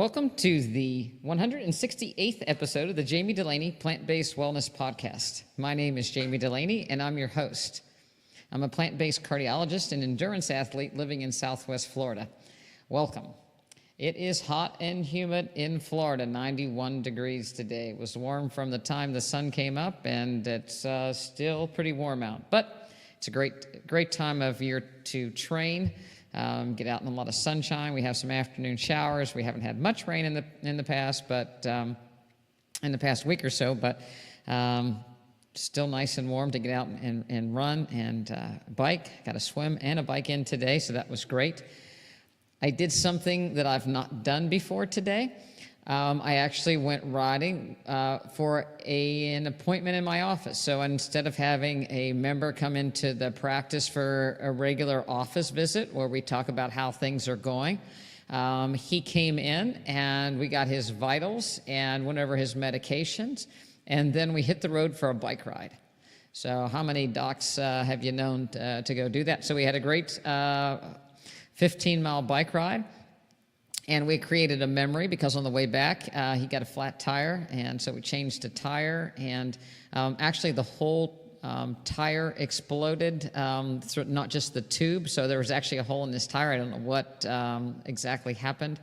Welcome to the 168th episode of the Jami Dulaney Plant-Based Wellness Podcast. My name is Jami Dulaney, and I'm your host. I'm a plant-based cardiologist and endurance athlete living in Southwest Florida. Welcome. It is hot and humid in Florida, 91 degrees today. It was warm from the time the sun came up, and it's still pretty warm out. But it's a great time of year to train. Get out in a lot of sunshine. We have some afternoon showers. We haven't had much rain in the past, but in the past week or so. But still nice and warm to get out and run and bike. Got a swim and a bike in today, so that was great. I did something that I've not done before today. I actually went riding for an appointment in my office. So instead of having a member come into the practice for a regular office visit where we talk about how things are going, he came in and we got his vitals and went over his medications, and then we hit the road for a bike ride. So how many docs have you known to go do that? So we had a great 15-mile bike ride. And we created a memory because on the way back, he got a flat tire, and so we changed the tire, and actually the whole tire exploded, not just the tube, so there was actually a hole in this tire. I don't know what exactly happened.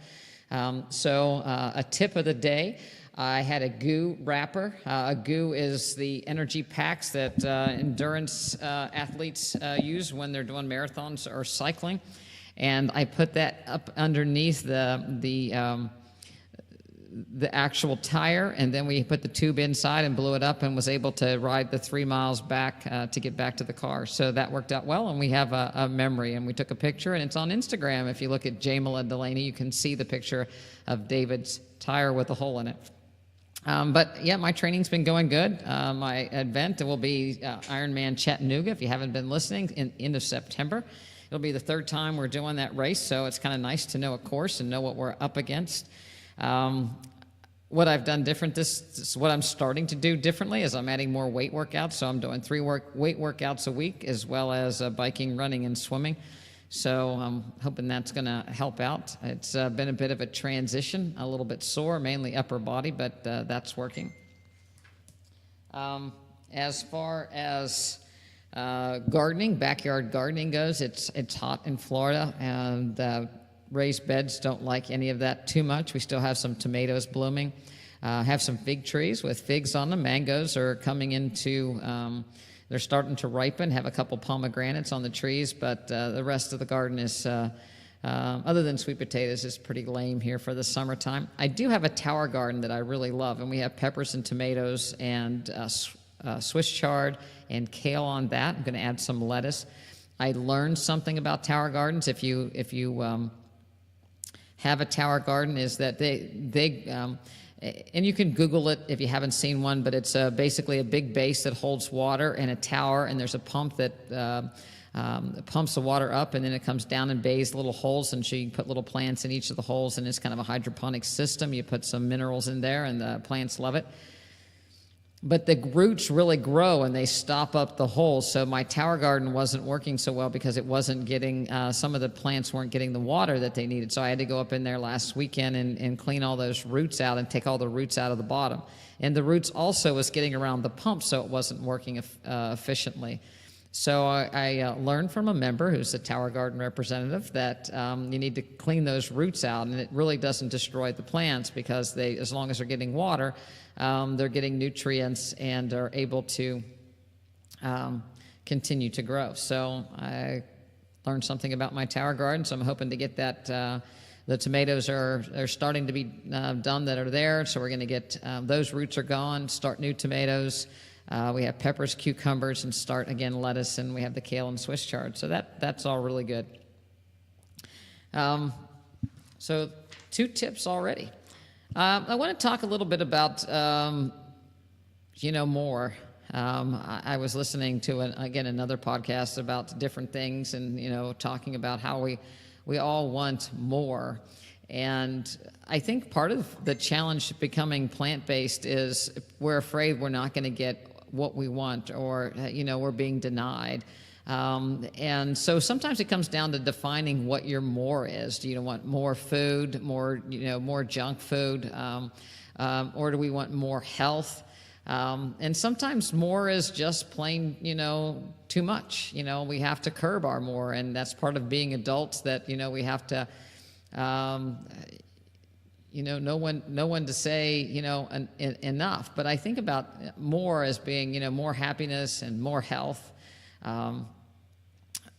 So a tip of the day, I had a goo wrapper. A goo is the energy packs that endurance athletes use when they're doing marathons or cycling. And I put that up underneath the actual tire, and then we put the tube inside and blew it up and was able to ride the 3 miles back to get back to the car. So that worked out well, and we have a memory, and we took a picture, and it's on Instagram. If you look at Jamila Dulaney, you can see the picture of David's tire with a hole in it. But yeah, my training's been going good. My event will be Ironman Chattanooga. If you haven't been listening, end of September. It'll be the third time we're doing that race, so it's kind of nice to know a course and know what we're up against. What I've done different, this is what I'm starting to do differently, is I'm adding more weight workouts. So I'm doing 3 weight workouts a week, as well as biking, running, and swimming. So I'm hoping that's going to help out. It's been a bit of a transition, a little bit sore, mainly upper body, but that's working. As far as gardening, backyard gardening goes, it's hot in Florida, and raised beds don't like any of that too much. We still have some tomatoes blooming, have some fig trees with figs on them. Mangoes are coming into, they're starting to ripen, have a couple pomegranates on the trees, but the rest of the garden is, other than sweet potatoes, is pretty lame here for the summertime. I do have a tower garden that I really love, and we have peppers and tomatoes and Swiss chard and kale on that. I'm going to add some lettuce. I learned something about tower gardens. If you have a tower garden, is that they and you can Google it if you haven't seen one, but it's basically a big base that holds water and a tower, and there's a pump that pumps the water up, and then it comes down and bathes little holes, and so you can put little plants in each of the holes, and it's kind of a hydroponic system. You put some minerals in there, and the plants love it. But the roots really grow and they stop up the holes. So my tower garden wasn't working so well because it wasn't getting, some of the plants weren't getting the water that they needed. So I had to go up in there last weekend and clean all those roots out and take all the roots out of the bottom. And the roots also was getting around the pump, so it wasn't working efficiently. So I learned from a member who's a tower garden representative that you need to clean those roots out, and it really doesn't destroy the plants because they, as long as they're getting water, they're getting nutrients and are able to continue to grow. So I learned something about my tower garden, so I'm hoping to get that. The tomatoes are starting to be done that are there, so we're going to get those roots are gone, start new tomatoes. We have peppers, cucumbers, and start again lettuce, and we have the kale and Swiss chard. So that's all really good. So 2 tips already. I want to talk a little bit about, more. I was listening to, another podcast about different things and, talking about how we all want more. And I think part of the challenge becoming plant-based is we're afraid we're not going to get what we want, or, we're being denied. And so sometimes it comes down to defining what your more is. Do you want more food, more junk food, or do we want more health? And sometimes more is just plain, too much. We have to curb our more, and that's part of being adults. That we have to, no one to say, enough. But I think about more as being, more happiness and more health.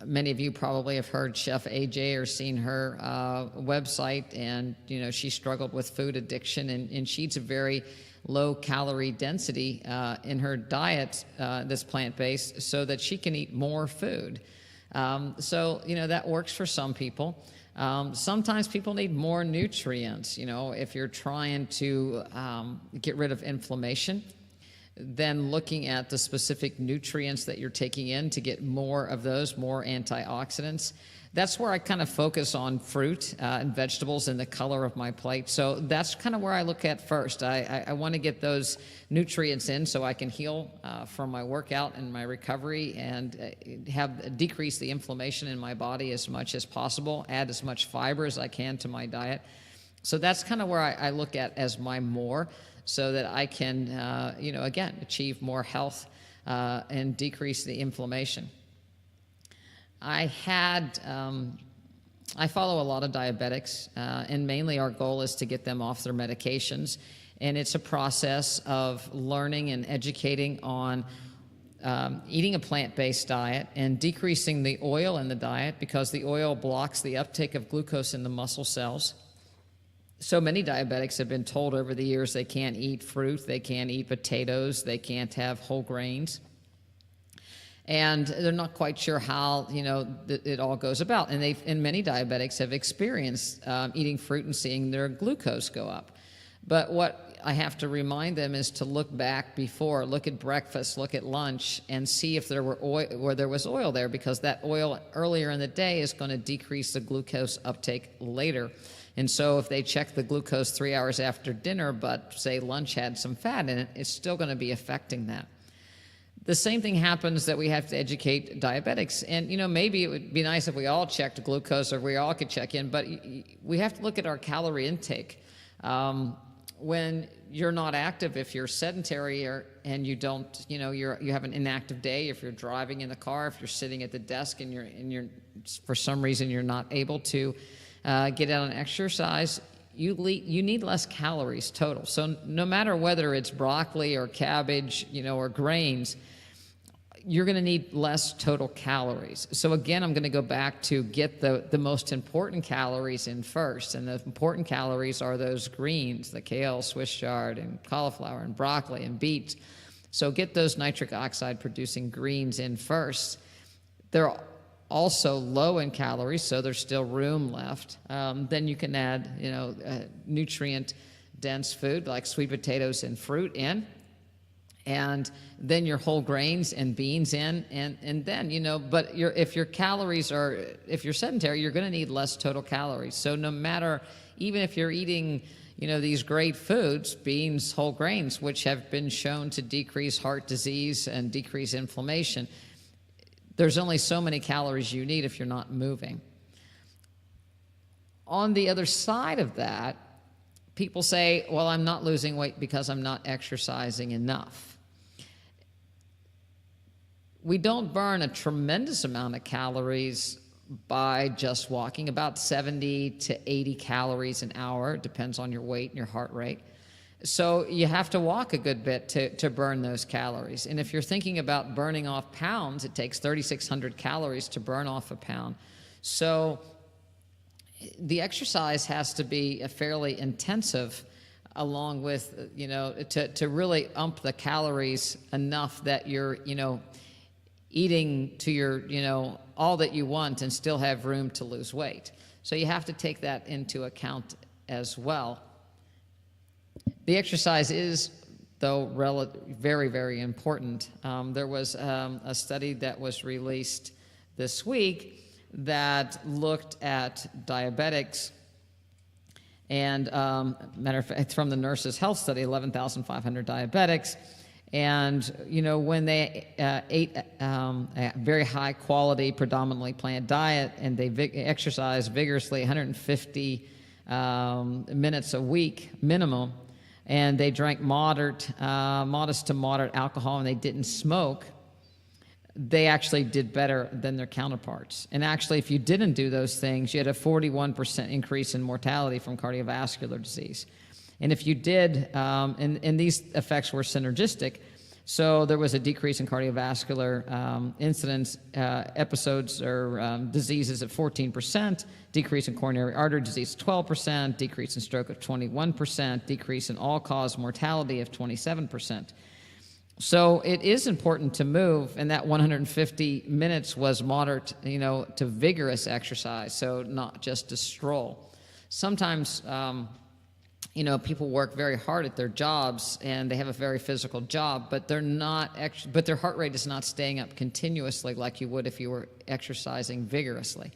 Many of you probably have heard Chef AJ or seen her website, and she struggled with food addiction, and she eats a very low calorie density in her diet that's plant-based, so that she can eat more food. So that works for some people. Sometimes people need more nutrients. If you're trying to get rid of inflammation, then looking at the specific nutrients that you're taking in to get more of those, more antioxidants. That's where I kind of focus on fruit and vegetables and the color of my plate. So that's kind of where I look at first. I want to get those nutrients in so I can heal from my workout and my recovery, and decrease the inflammation in my body as much as possible, add as much fiber as I can to my diet. So that's kind of where I look at as my more, so that I can, again, achieve more health and decrease the inflammation. I follow a lot of diabetics, and mainly our goal is to get them off their medications. And it's a process of learning and educating on eating a plant-based diet and decreasing the oil in the diet, because the oil blocks the uptake of glucose in the muscle cells. So many diabetics have been told over the years they can't eat fruit, they can't eat potatoes, they can't have whole grains. And they're not quite sure how, it all goes about. And many diabetics have experienced eating fruit and seeing their glucose go up. But what I have to remind them is to look back before, look at breakfast, look at lunch, and see if there was oil there, because that oil earlier in the day is going to decrease the glucose uptake later. And so if they check the glucose 3 hours after dinner, but say lunch had some fat in it, it's still going to be affecting that. The same thing happens that we have to educate diabetics. And, maybe it would be nice if we all checked glucose, or we all could check in, but we have to look at our calorie intake. When you're not active, if you're sedentary and you don't, you have an inactive day, if you're driving in the car, if you're sitting at the desk and you're for some reason you're not able to get out and exercise, you need less calories total. So no matter whether it's broccoli or cabbage, or grains, you're going to need less total calories. So again, I'm going to go back to get the most important calories in first. And the important calories are those greens, the kale, Swiss chard, and cauliflower, and broccoli, and beets. So get those nitric oxide producing greens in first. They're also low in calories, so there's still room left. Then you can add, nutrient-dense food like sweet potatoes and fruit in, and then your whole grains and beans in, and then, but if you're sedentary, you're going to need less total calories. So no matter, even if you're eating, these great foods, beans, whole grains, which have been shown to decrease heart disease and decrease inflammation, there's only so many calories you need if you're not moving. On the other side of that, people say, well, I'm not losing weight because I'm not exercising enough. We don't burn a tremendous amount of calories by just walking, about 70 to 80 calories an hour. It depends on your weight and your heart rate. So you have to walk a good bit to burn those calories. And if you're thinking about burning off pounds, it takes 3,600 calories to burn off a pound. So the exercise has to be fairly intensive, along with, to really ump the calories enough that you're, eating to your, all that you want and still have room to lose weight. So you have to take that into account as well. The exercise is, though, very, very important. There was a study that was released this week that looked at diabetics, and matter of fact, from the Nurses' Health Study, 11,500 diabetics, And, when they ate a very high quality, predominantly plant diet, and they exercised vigorously 150 minutes a week minimum, and they drank modest to moderate alcohol, and they didn't smoke, they actually did better than their counterparts. And actually, if you didn't do those things, you had a 41% increase in mortality from cardiovascular disease. And if you did, and these effects were synergistic, so there was a decrease in cardiovascular incidence, episodes or diseases of 14%, decrease in coronary artery disease 12%, decrease in stroke of 21%, decrease in all-cause mortality of 27%. So it is important to move, and that 150 minutes was moderate, to vigorous exercise, so not just a stroll. Sometimes, people work very hard at their jobs, and they have a very physical job, but but their heart rate is not staying up continuously like you would if you were exercising vigorously.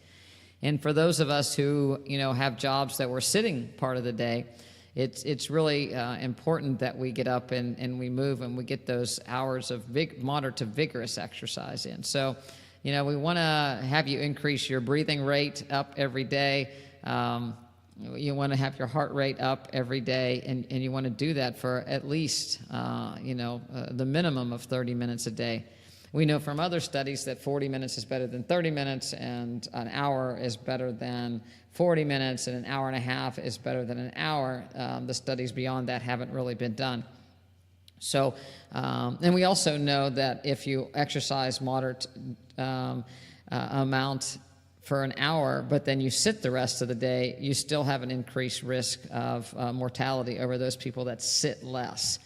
And for those of us who, have jobs that we're sitting part of the day, it's really important that we get up and we move and we get those hours of moderate to vigorous exercise in. So, we want to have you increase your breathing rate up every day. You want to have your heart rate up every day, and you want to do that for at least, the minimum of 30 minutes a day. We know from other studies that 40 minutes is better than 30 minutes, and an hour is better than 40 minutes, and an hour and a half is better than an hour. The studies beyond that haven't really been done. So, and we also know that if you exercise moderate amount for an hour, but then you sit the rest of the day, you still have an increased risk of mortality over those people that sit less.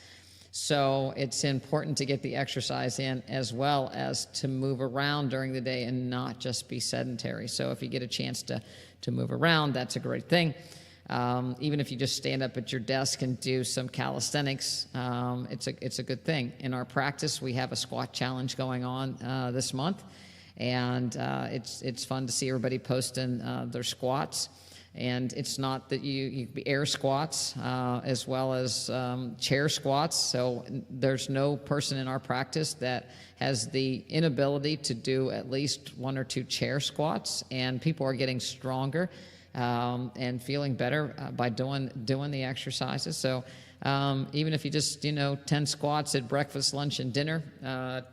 So it's important to get the exercise in as well as to move around during the day and not just be sedentary. So if you get a chance to move around, that's a great thing. Even if you just stand up at your desk and do some calisthenics, it's a good thing. In our practice, we have a squat challenge going on this month, and it's fun to see everybody posting their squats. And it's not that you air squats as well as chair squats. So there's no person in our practice that has the inability to do at least one or two chair squats. And people are getting stronger and feeling better by doing the exercises. So even if you just 10 squats at breakfast, lunch, and dinner.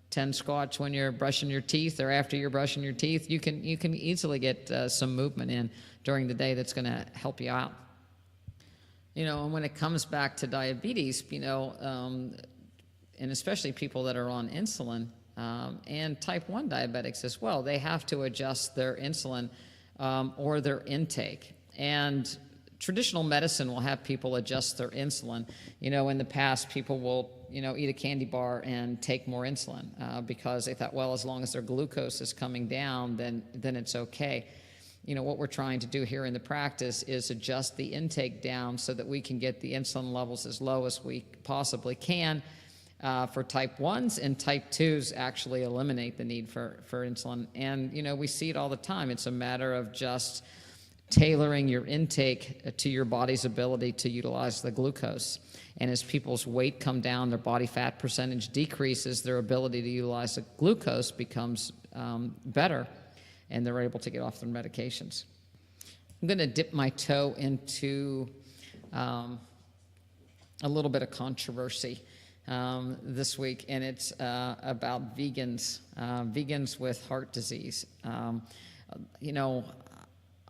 10 squats when you're brushing your teeth or after you're brushing your teeth, you can easily get some movement in during the day that's going to help you out. And when it comes back to diabetes, and especially people that are on insulin, and type 1 diabetics as well, they have to adjust their insulin or their intake. And traditional medicine will have people adjust their insulin. In the past, people will eat a candy bar and take more insulin because they thought, well, as long as their glucose is coming down, then it's okay. What we're trying to do here in the practice is adjust the intake down so that we can get the insulin levels as low as we possibly can for type 1s, and type 2s actually eliminate the need for insulin. And, we see it all the time. It's a matter of just tailoring your intake to your body's ability to utilize the glucose. And as people's weight come down, their body fat percentage decreases, their ability to utilize the glucose becomes better, and they're able to get off their medications. I'm going to dip my toe into a little bit of controversy this week, and it's about vegans with heart disease.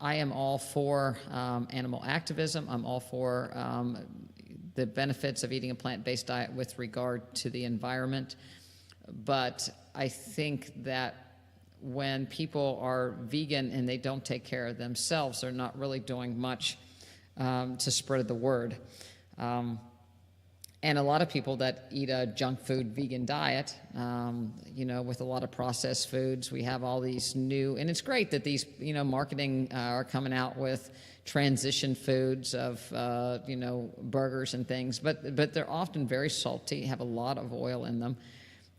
I am all for animal activism. I'm all for the benefits of eating a plant-based diet with regard to the environment. But I think that when people are vegan and they don't take care of themselves, they're not really doing much to spread the word. And a lot of people that eat a junk food vegan diet, with a lot of processed foods, we have all these new, and it's great that these, marketing are coming out with transition foods of, burgers and things, but they're often very salty, have a lot of oil in them,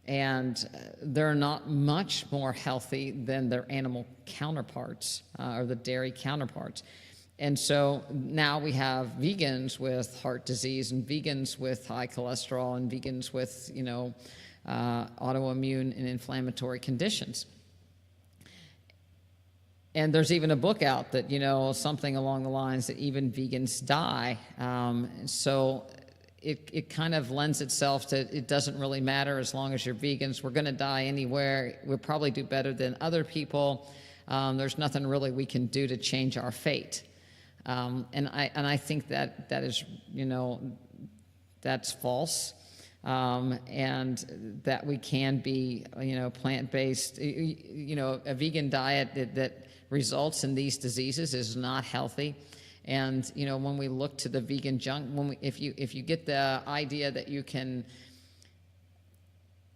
and they're not much more healthy than their animal counterparts or the dairy counterparts. And so now we have vegans with heart disease and vegans with high cholesterol and vegans with, autoimmune and inflammatory conditions. And there's even a book out that, something along the lines that even vegans die. So it kind of lends itself to, it doesn't really matter as long as you're vegans. We're going to die anywhere. We'll probably do better than other people. There's nothing really we can do to change our fate. And I think that is, that's false. And that we can be, plant-based. A vegan diet that results in these diseases is not healthy. And when we look to the vegan junk, if you get the idea that you can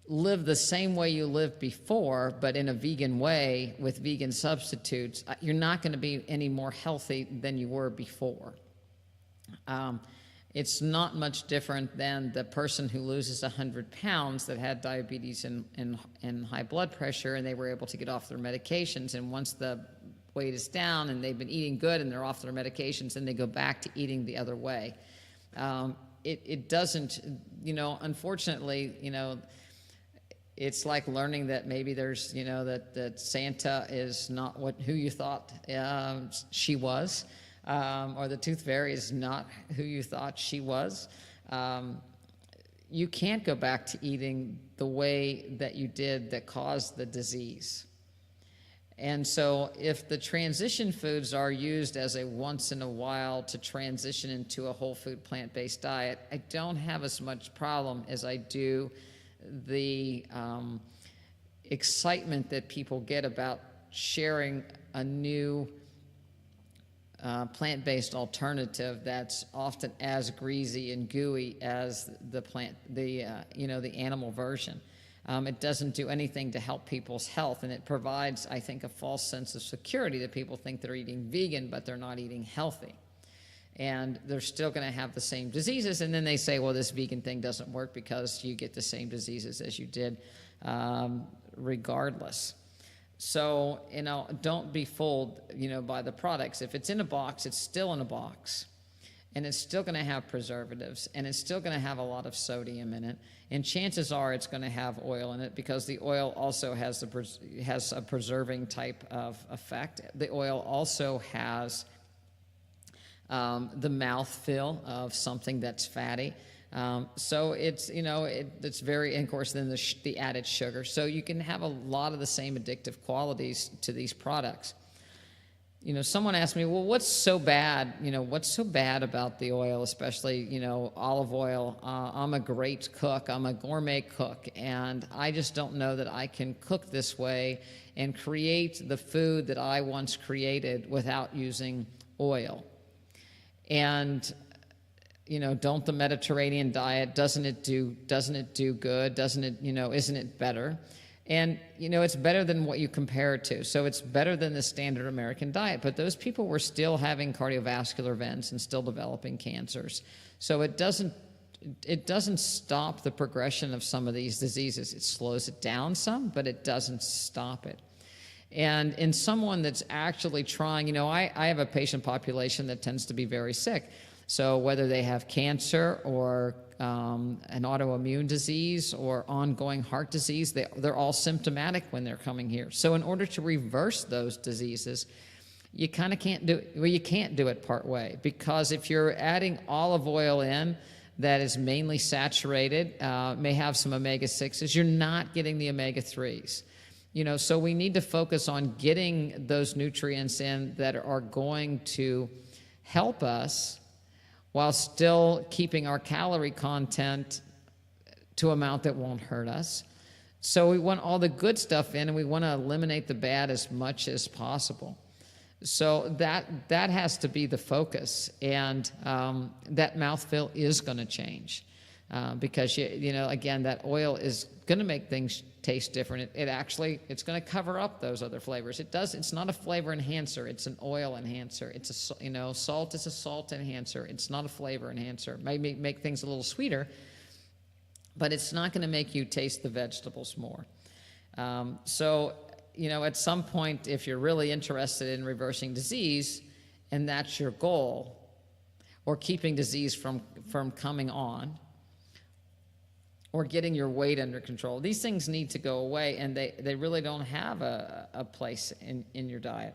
live the same way you lived before, but in a vegan way with vegan substitutes, you're not going to be any more healthy than you were before. It's not much different than the person who loses 100 pounds that had diabetes and high blood pressure, and they were able to get off their medications. And once the weight is down and they've been eating good and they're off their medications, and they go back to eating the other way. It doesn't, unfortunately, it's like learning that maybe there's, that Santa is not who you thought she was. Or the tooth fairy is not who you thought she was. You can't go back to eating the way that you did that caused the disease. And so if the transition foods are used as a once in a while to transition into a whole food plant-based diet, I don't have as much problem as I do the excitement that people get about sharing a new plant-based alternative that's often as greasy and gooey as the animal version. It doesn't do anything to help people's health, and it provides, I think, a false sense of security that people think they're eating vegan, but they're not eating healthy. And they're still going to have the same diseases, and then they say, well, this vegan thing doesn't work because you get the same diseases as you did regardless. So, don't be fooled, by the products. If it's in a box, it's still in a box. And it's still going to have preservatives, and it's still going to have a lot of sodium in it. And chances are it's going to have oil in it because the oil also has a preserving type of effect. The oil also has the mouthfeel of something that's fatty. So it's, it's very, and of course, then the added sugar. So you can have a lot of the same addictive qualities to these products. Someone asked me, well, what's so bad? What's so bad about the oil, especially, olive oil? I'm a great cook. I'm a gourmet cook, and I just don't know that I can cook this way and create the food that I once created without using oil. And don't the Mediterranean diet, doesn't it do good? Doesn't it, isn't it better? And, it's better than what you compare it to. So it's better than the standard American diet. But those people were still having cardiovascular events and still developing cancers. So it doesn't stop the progression of some of these diseases. It slows it down some, but it doesn't stop it. And in someone that's actually trying, I have a patient population that tends to be very sick. So whether they have cancer or an autoimmune disease or ongoing heart disease, they're all symptomatic when they're coming here. So in order to reverse those diseases, you kind of can't do it. Well, you can't do it part way, because if you're adding olive oil in that is mainly saturated, may have some omega-6s, you're not getting the omega-3s. So we need to focus on getting those nutrients in that are going to help us while still keeping our calorie content to an amount that won't hurt us. So we want all the good stuff in, and we want to eliminate the bad as much as possible. So that has to be the focus, and that mouthfeel is going to change because again, that oil is going to make things taste different. It's going to cover up those other flavors. It's not a flavor enhancer. It's an oil enhancer. Salt is a salt enhancer. It's not a flavor enhancer. It may make things a little sweeter, but it's not going to make you taste the vegetables more. So at some point, if you're really interested in reversing disease, and that's your goal, or keeping disease from coming on, or getting your weight under control. These things need to go away, and they really don't have a place in your diet.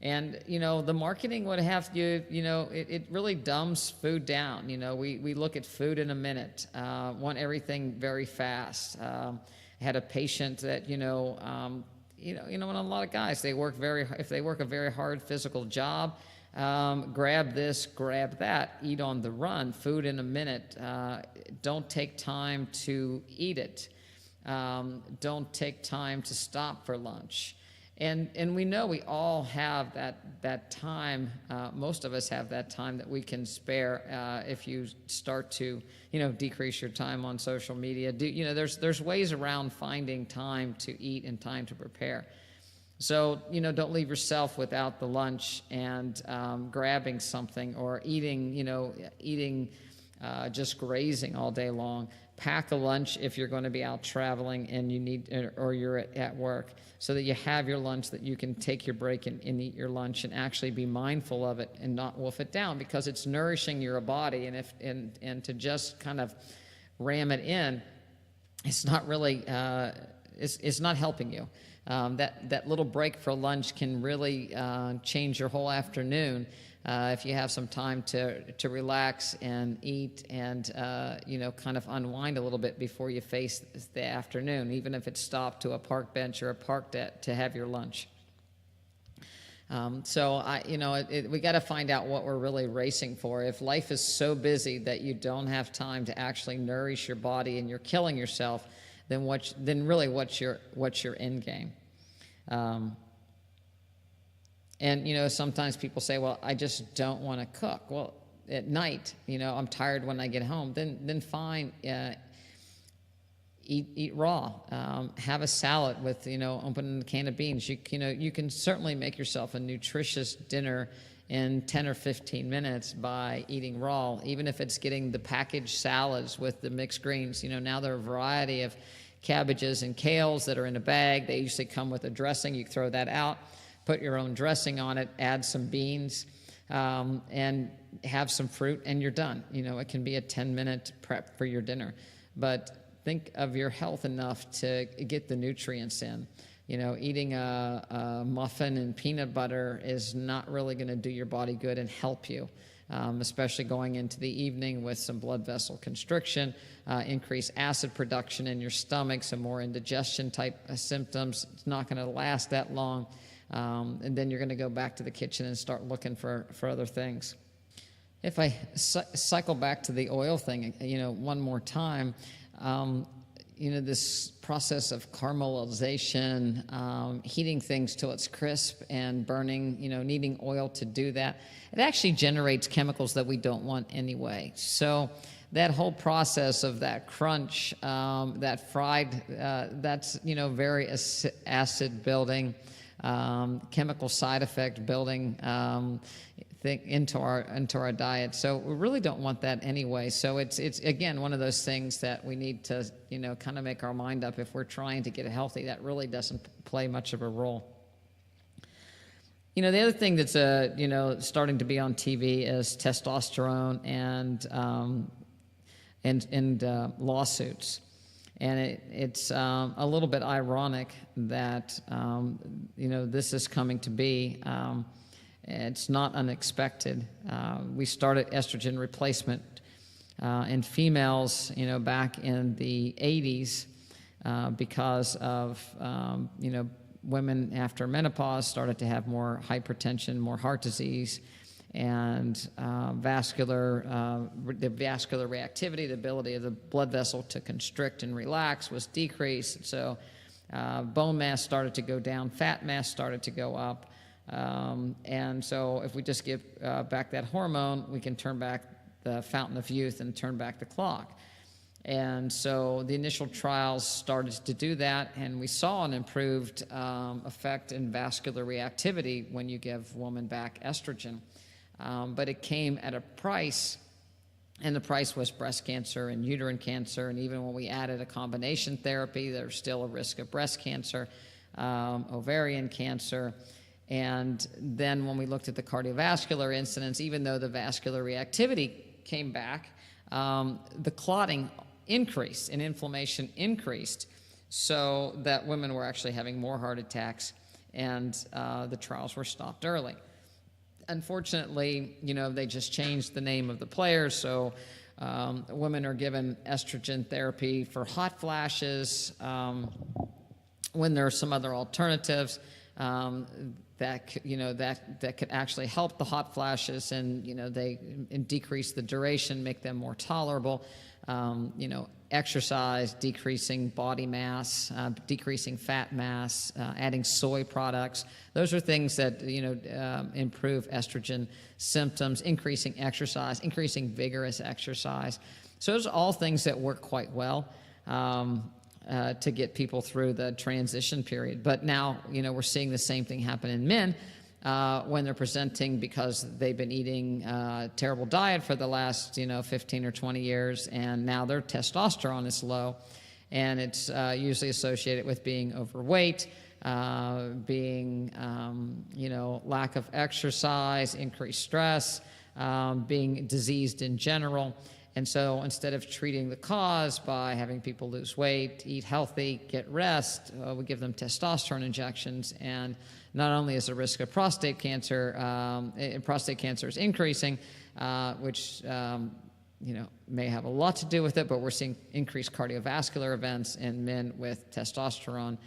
And, the marketing would have you, it really dumbs food down. We look at food in a minute, want everything very fast. I had a patient that, and a lot of guys, if they work a very hard physical job, grab this, grab that, eat on the run, food in a minute. Don't take time to eat it. Don't take time to stop for lunch. And we know we all have that time. Most of us have that time that we can spare if you start to decrease your time on social media. There's ways around finding time to eat and time to prepare. So don't leave yourself without the lunch and grabbing something, or eating just grazing all day long. Pack a lunch if you're going to be out traveling and you need, or you're at work, so that you have your lunch, that you can take your break and eat your lunch and actually be mindful of it and not wolf it down, because it's nourishing your body. And to just kind of ram it in, it's not really it's not helping you. That little break for lunch can really change your whole afternoon. If you have some time to relax and eat and kind of unwind a little bit before you face the afternoon, even if it's stopped to a park bench or a park to have your lunch. We got to find out what we're really racing for. If life is so busy that you don't have time to actually nourish your body and you're killing yourself, then really what's your end game? And, sometimes people say, well, I just don't want to cook. Well, at night, I'm tired when I get home. Then fine, eat raw. Have a salad with, open a can of beans. You can certainly make yourself a nutritious dinner in 10 or 15 minutes by eating raw, even if it's getting the packaged salads with the mixed greens. Now there are a variety of cabbages and kales that are in a bag. They usually come with a dressing. You throw that out. Put your own dressing on it, add some beans, and have some fruit, and you're done. It can be a 10-minute prep for your dinner. But think of your health enough to get the nutrients in. Eating a muffin and peanut butter is not really going to do your body good and help you, especially going into the evening with some blood vessel constriction, increased acid production in your stomach, some more indigestion type symptoms. It's not going to last that long. And then you're going to go back to the kitchen and start looking for other things. If I cycle back to the oil thing, one more time, this process of caramelization, heating things till it's crisp and burning, needing oil to do that, it actually generates chemicals that we don't want anyway. So that whole process of that crunch, that fried, that's, very acid building, chemical side effect building thing into our diet. So we really don't want that anyway. So it's again one of those things that we need to kind of make our mind up. If we're trying to get healthy, that really doesn't play much of a role. The other thing that's starting to be on TV is testosterone and lawsuits. And it's a little bit ironic that, this is coming to be. It's not unexpected. We started estrogen replacement in females, back in the 80s because of, women after menopause started to have more hypertension, more heart disease, and vascular reactivity, the ability of the blood vessel to constrict and relax was decreased. So bone mass started to go down, fat mass started to go up. And so if we just give back that hormone, we can turn back the fountain of youth and turn back the clock. And so the initial trials started to do that, and we saw an improved effect in vascular reactivity when you give women back estrogen. But it came at a price, and the price was breast cancer and uterine cancer, and even when we added a combination therapy, there's still a risk of breast cancer, ovarian cancer, And then when we looked at the cardiovascular incidence, even though the vascular reactivity came back, the clotting increased and inflammation increased, so that women were actually having more heart attacks, and the trials were stopped early. Unfortunately, they just changed the name of the players, so women are given estrogen therapy for hot flashes when there are some other alternatives that could actually help the hot flashes, and they decrease the duration, make them more tolerable. Exercise, decreasing body mass, decreasing fat mass, adding soy products. Those are things that improve estrogen symptoms. Increasing exercise, increasing vigorous exercise. So those are all things that work quite well to get people through the transition period. But now we're seeing the same thing happen in men. When they're presenting because they've been eating a terrible diet for the last 15 or 20 years, and now their testosterone is low, and it's usually associated with being overweight, being lack of exercise, increased stress, being diseased in general. And so instead of treating the cause by having people lose weight, eat healthy, get rest, we give them testosterone injections. And not only is the risk of prostate cancer is increasing, which may have a lot to do with it, but we're seeing increased cardiovascular events in men with testosterone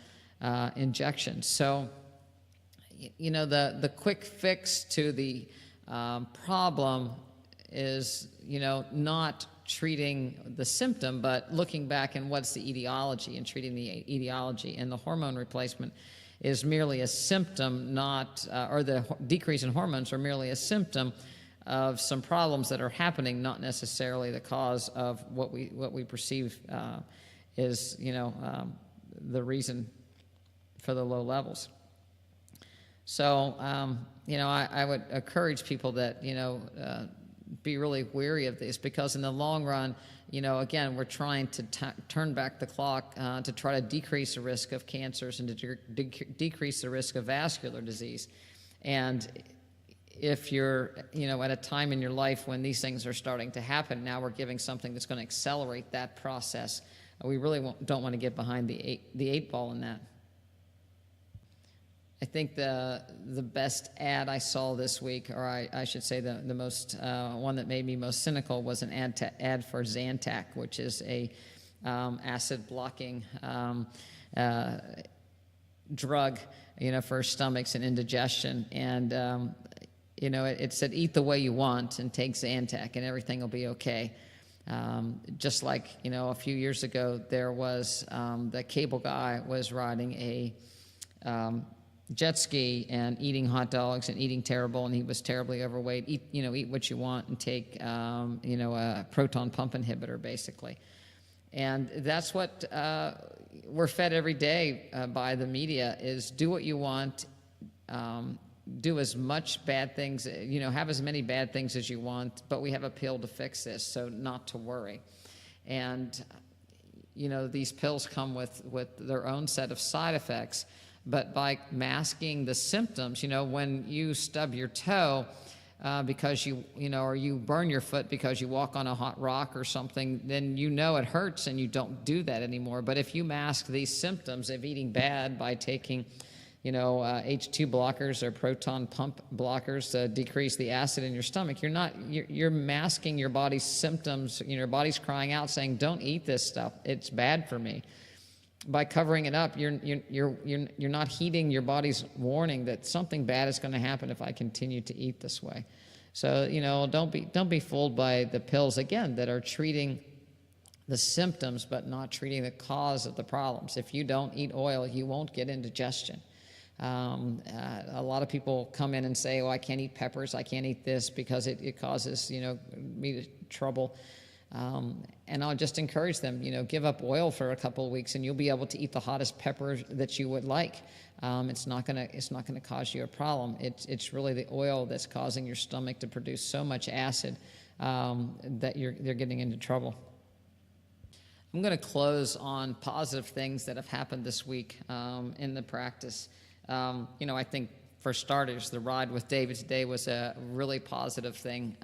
injections. So, the quick fix to the problem is, not treating the symptom, but looking back and what's the etiology and treating the etiology. And the hormone replacement is merely a symptom, or the decrease in hormones are merely a symptom of some problems that are happening, not necessarily the cause of what we perceive is, the reason for the low levels. So, I would encourage people that, be really wary of this, because in the long run, again, we're trying to turn back the clock to try to decrease the risk of cancers and to decrease the risk of vascular disease. And if you're, at a time in your life when these things are starting to happen, now we're giving something that's going to accelerate that process. We really don't want to get behind the eight ball in that. I think the best ad I saw this week, or I should say the most one that made me most cynical, was an ad for Zantac, which is a acid blocking drug, for stomachs and indigestion. And it said, eat the way you want and take Zantac and everything will be okay. Just like a few years ago, there was the cable guy was riding a jet ski and eating hot dogs and eating terrible, and he was terribly overweight. Eat what you want and take a proton pump inhibitor, basically. And that's what we're fed every day by the media, is do what you want, do as much bad things, have as many bad things as you want, but we have a pill to fix this, so not to worry. And these pills come with their own set of side effects. But by masking the symptoms, when you stub your toe because or you burn your foot because you walk on a hot rock or something, then it hurts and you don't do that anymore. But if you mask these symptoms of eating bad by taking, H2 blockers or proton pump blockers to decrease the acid in your stomach, you're masking your body's symptoms. Your body's crying out saying, don't eat this stuff. It's bad for me. By covering it up, you're not heeding your body's warning that something bad is going to happen if I continue to eat this way. So don't be fooled by the pills, again, that are treating the symptoms but not treating the cause of the problems. If you don't eat oil, you won't get indigestion. A lot of people come in and say, I can't eat peppers, I can't eat this because it causes me trouble. And I'll just encourage them, give up oil for a couple of weeks and you'll be able to eat the hottest pepper that you would like. It's not gonna cause you a problem. It's really the oil that's causing your stomach to produce so much acid that they're getting into trouble. I'm going to close on positive things that have happened this week in the practice. I think For starters, the ride with David today was a really positive thing.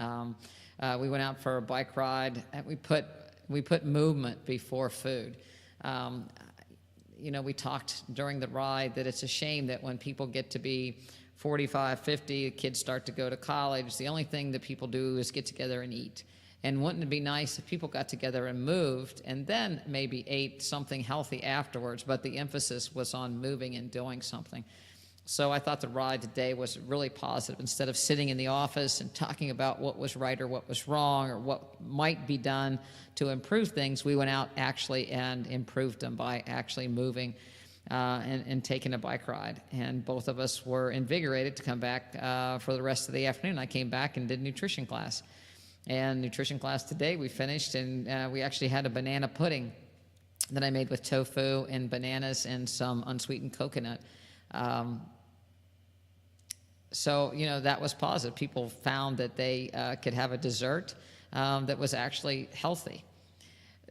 We went out for a bike ride, and we put movement before food. We talked during the ride that it's a shame that when people get to be 45, 50, kids start to go to college, the only thing that people do is get together and eat. And wouldn't it be nice if people got together and moved and then maybe ate something healthy afterwards, but the emphasis was on moving and doing something. So I thought the ride today was really positive. Instead of sitting in the office and talking about what was right or what was wrong or what might be done to improve things, we went out actually and improved them by actually moving and taking a bike ride. And both of us were invigorated to come back for the rest of the afternoon. I came back and did nutrition class. And nutrition class today we finished, and we actually had a banana pudding that I made with tofu and bananas and some unsweetened coconut. So that was positive. People found that they could have a dessert that was actually healthy.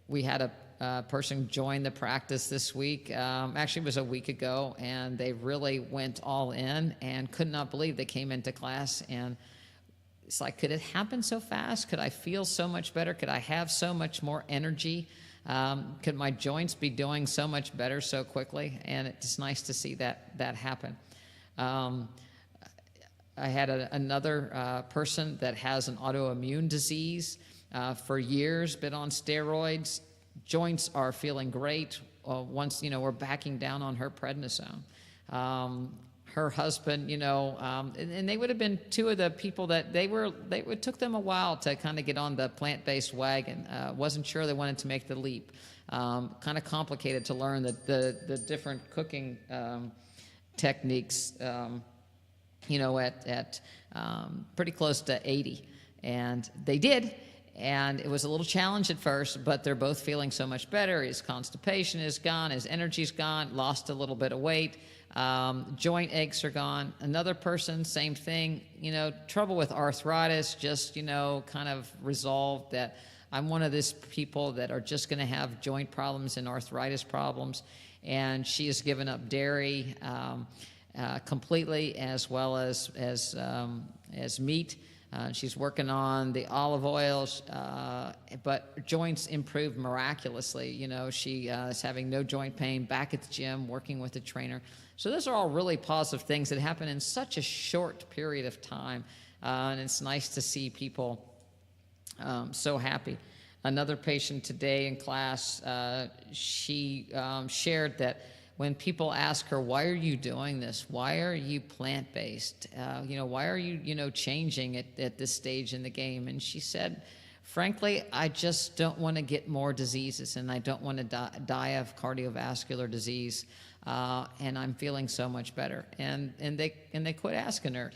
We had a person join the practice this week. Actually, it was a week ago, and they really went all in and could not believe they came into class. And it's like, could it happen so fast? Could I feel so much better? Could I have so much more energy? Could my joints be doing so much better so quickly? And it's nice to see that happen. I had another person that has an autoimmune disease for years, been on steroids. Joints are feeling great. Once, we're backing down on her prednisone. Her husband, and they would have been two of the people that it took them a while to kind of get on the plant-based wagon. Wasn't sure they wanted to make the leap. Kind of complicated to learn the different cooking techniques, at pretty close to 80. And they did. And it was a little challenge at first, but they're both feeling so much better. His constipation is gone. His energy's gone. Lost a little bit of weight. Joint aches are gone. Another person, same thing. Trouble with arthritis, just, kind of resolved that I'm one of these people that are just going to have joint problems and arthritis problems. And she has given up dairy completely, as well as meat. She's working on the olive oils, but joints improved miraculously. She is having no joint pain, back at the gym, working with a trainer. So those are all really positive things that happen in such a short period of time, and it's nice to see people so happy. Another patient today in class, she shared that when people ask her, why are you doing this? Why are you plant-based? Why are you, changing at this stage in the game? And she said, frankly, I just don't want to get more diseases, and I don't want to die of cardiovascular disease. And I'm feeling so much better. And they quit asking her,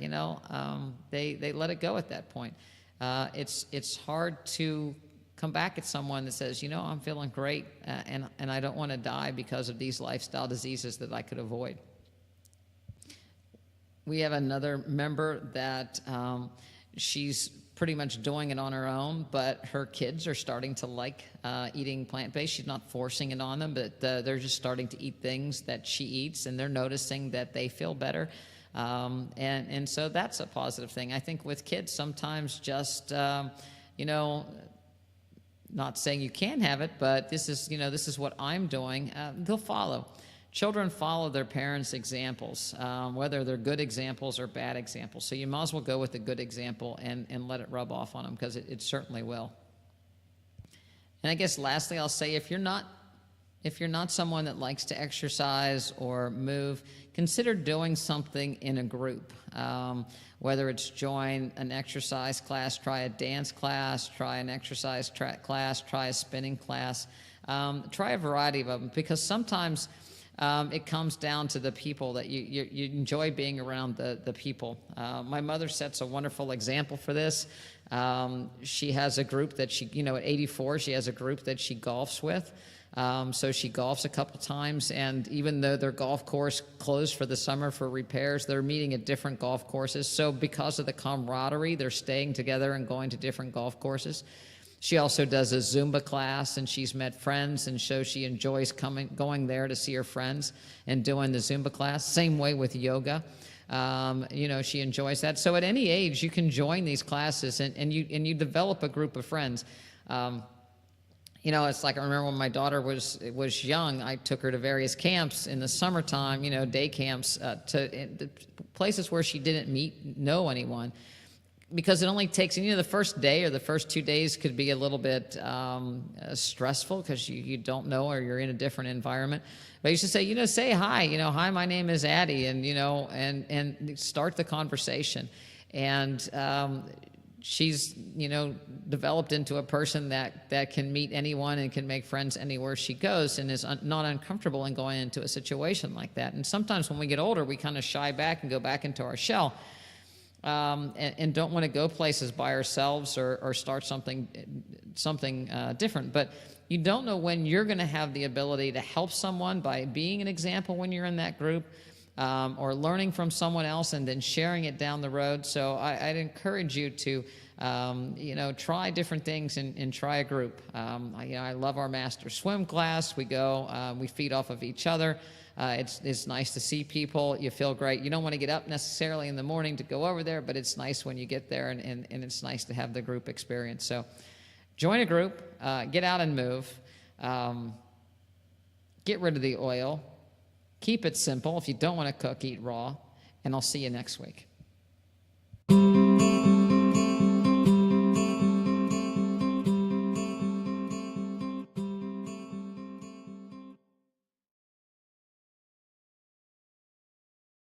they let it go at that point. It's hard to come back at someone that says, I'm feeling great, and I don't want to die because of these lifestyle diseases that I could avoid. We have another member that she's pretty much doing it on her own, but her kids are starting to like eating plant-based. She's not forcing it on them, but they're just starting to eat things that she eats, and they're noticing that they feel better. And so that's a positive thing. I think with kids, sometimes just, not saying you can't have it, but this is what I'm doing. They'll follow. Children follow their parents' examples, whether they're good examples or bad examples. So you might as well go with the good example and let it rub off on them, because it certainly will. And I guess lastly, I'll say if you're not someone that likes to exercise or move, consider doing something in a group. Whether it's join an exercise class, try a dance class, try an exercise class, try a spinning class, try a variety of them, because sometimes it comes down to the people that you enjoy being around the people. My mother sets a wonderful example for this. She has a group that at 84, she has a group that she golfs with. So she golfs a couple times, and even though their golf course closed for the summer for repairs, they're meeting at different golf courses. So because of the camaraderie, they're staying together and going to different golf courses. She also does a Zumba class, and she's met friends, and so she enjoys going there to see her friends and doing the Zumba class. Same way with yoga. She enjoys that. So at any age, you can join these classes, and you develop a group of friends. It's like I remember when my daughter was young, I took her to various camps in the summertime, day camps, to places where she didn't know anyone. Because it only takes, the first day or the first 2 days could be a little bit stressful because you don't know or you're in a different environment. But you should say, say hi, hi, my name is Addie, and start the conversation. And she's, developed into a person that can meet anyone and can make friends anywhere she goes and is not uncomfortable in going into a situation like that. And sometimes when we get older, we kind of shy back and go back into our shell. And don't want to go places by ourselves or start something different. But you don't know when you're going to have the ability to help someone by being an example when you're in that group, or learning from someone else and then sharing it down the road. So I'd encourage you to, try different things and try a group. I love our master swim class. We go, we feed off of each other. It's nice to see people. You feel great. You don't want to get up necessarily in the morning to go over there, but it's nice when you get there, and it's nice to have the group experience. So join a group, get out and move, get rid of the oil, keep it simple. If you don't want to cook, eat raw, and I'll see you next week.